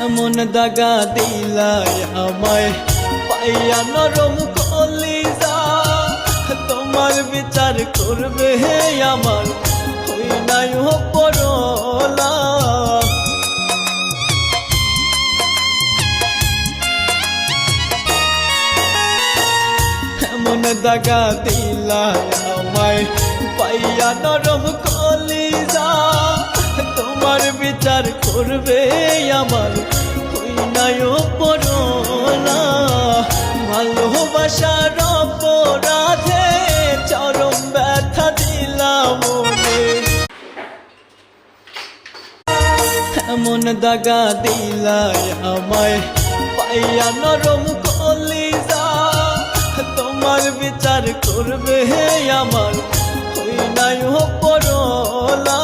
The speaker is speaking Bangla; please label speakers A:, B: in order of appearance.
A: এমন দাগা দিলাই আমায় পাইয়া নরম কলিজা, তোমার বিচার করবে হে আমার হই নাই পরলা। এমন দাগা দিলাই আমায় পাইয়া নরম কলিজা, তোমার বিচার করবে আমার হই নাই পরলা। ভালোবাসার অপরাধে চরম ব্যথা দিলাম মনে, এমন দাগা দিলাই আমায় পাইয়া নরম কলিজা, তোমার বিচার করবে হে আমার হই নাই পরলা।